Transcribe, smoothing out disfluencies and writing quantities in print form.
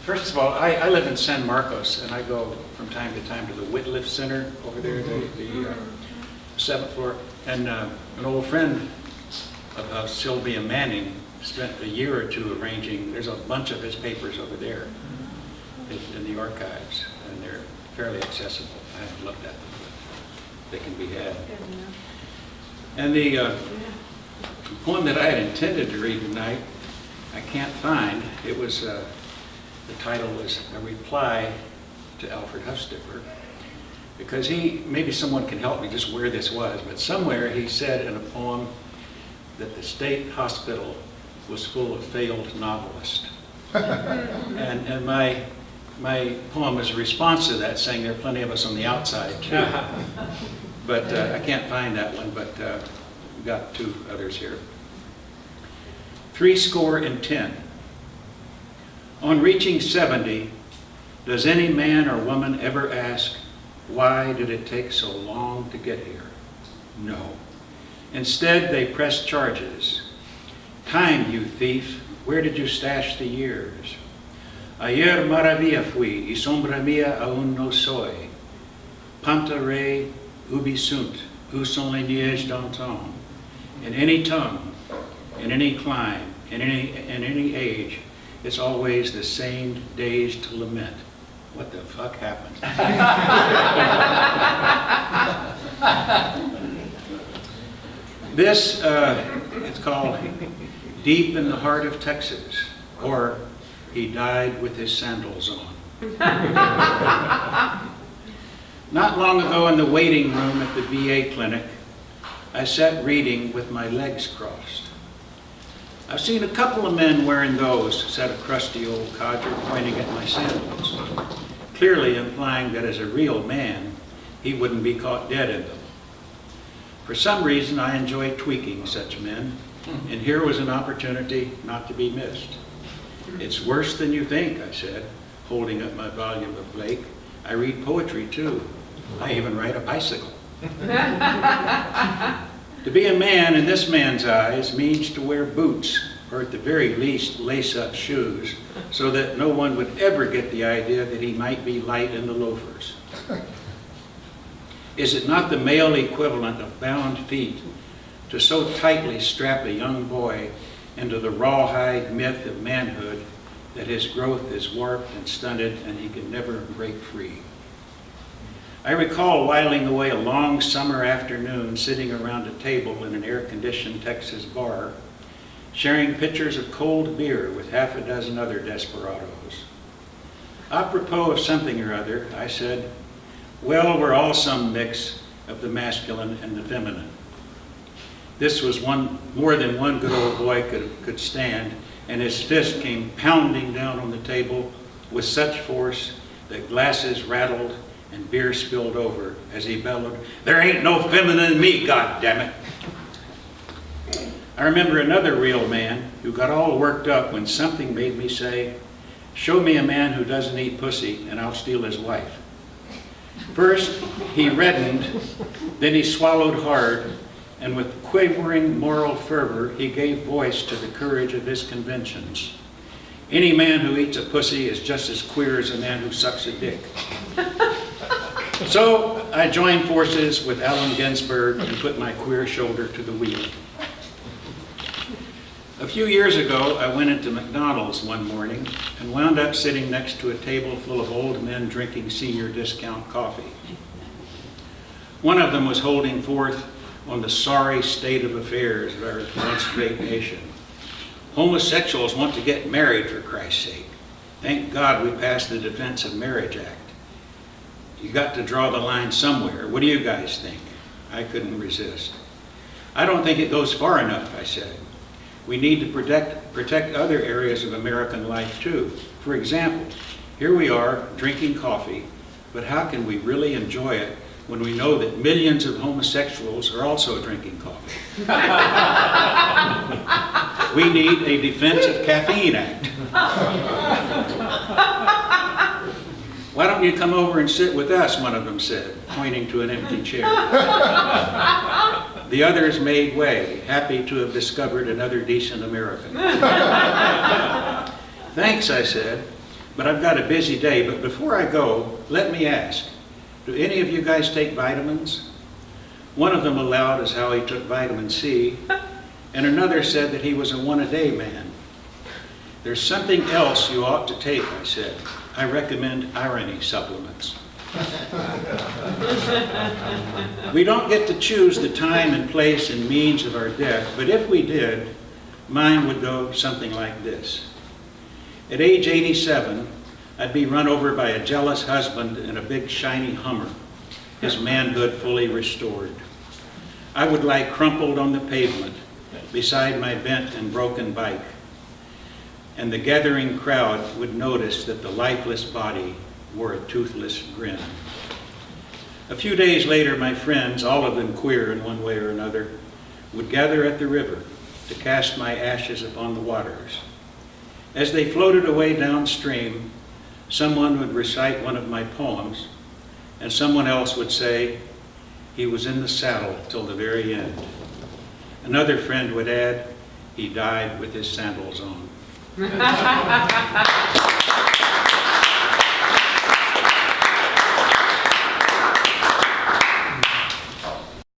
First of all, I live in San Marcos, and I go from time to time to the Whitliff Center over there, the seventh floor. And an old friend of Sylvia Manning spent a year or two arranging. There's a bunch of his papers over there in the archives, and they're fairly accessible. I haven't looked at them, but they can be had. And the poem that I had intended to read tonight, I can't find. It was, the title was A Reply to Alfred Huffstipper, because maybe someone can help me just where this was, but somewhere he said in a poem that the state hospital was full of failed novelists. and my poem is a response to that, saying there are plenty of us on the outside too. But I can't find that one, but we've got two others here. 70. On reaching 70, does any man or woman ever ask, why did it take so long to get here? No. Instead, they press charges. Time, you thief, where did you stash the years? Ayer maravilla fui, y sombra mía aún no soy. Panta re ubi sunt, où sont les neiges d'antan. In any tongue, in any clime, in any age, it's always the same days to lament. What the fuck happened? This, it's called Deep in the Heart of Texas, or He Died with His Sandals On. Not long ago in the waiting room at the VA clinic, I sat reading with my legs crossed. I've seen a couple of men wearing those, said a crusty old codger, pointing at my sandals, clearly implying that as a real man, he wouldn't be caught dead in them. For some reason, I enjoy tweaking such men, and here was an opportunity not to be missed. It's worse than you think, I said, holding up my volume of Blake. I read poetry too. I even ride a bicycle. To be a man in this man's eyes means to wear boots, or at the very least lace-up shoes, so that no one would ever get the idea that he might be light in the loafers. Is it not the male equivalent of bound feet to so tightly strap a young boy into the rawhide myth of manhood that his growth is warped and stunted and he can never break free? I recall whiling away a long summer afternoon sitting around a table in an air-conditioned Texas bar, sharing pitchers of cold beer with half a dozen other desperados. Apropos of something or other, I said, well, we're all some mix of the masculine and the feminine. This was more than one good old boy could stand, and his fist came pounding down on the table with such force that glasses rattled and beer spilled over as he bellowed, "There ain't no feminine in me, goddammit." I remember another real man who got all worked up when something made me say, show me a man who doesn't eat pussy and I'll steal his wife. First, he reddened, then he swallowed hard, and with quavering moral fervor, he gave voice to the courage of his convictions. Any man who eats a pussy is just as queer as a man who sucks a dick. So I joined forces with Allen Ginsberg and put my queer shoulder to the wheel. A few years ago, I went into McDonald's one morning and wound up sitting next to a table full of old men drinking senior discount coffee. One of them was holding forth on the sorry state of affairs of our once great nation. Homosexuals want to get married, for Christ's sake. Thank God we passed the Defense of Marriage Act. You got to draw the line somewhere. What do you guys think? I couldn't resist. I don't think it goes far enough, I said. We need to protect other areas of American life too. For example, here we are drinking coffee, but how can we really enjoy it when we know that millions of homosexuals are also drinking coffee? We need a Defense of Caffeine Act. Why don't you come over and sit with us, one of them said, pointing to an empty chair. The others made way, happy to have discovered another decent American. Thanks, I said, but I've got a busy day. But before I go, let me ask, do any of you guys take vitamins? One of them allowed us how he took vitamin C, and another said that he was a one-a-day man. There's something else you ought to take, I said. I recommend irony supplements. We don't get to choose the time and place and means of our death, but if we did, mine would go something like this. At age 87, I'd be run over by a jealous husband in a big shiny Hummer, his manhood fully restored. I would lie crumpled on the pavement beside my bent and broken bike, and the gathering crowd would notice that the lifeless body wore a toothless grin. A few days later, my friends, all of them queer in one way or another, would gather at the river to cast my ashes upon the waters. As they floated away downstream, someone would recite one of my poems, and someone else would say, "He was in the saddle till the very end." Another friend would add, "He died with his sandals on."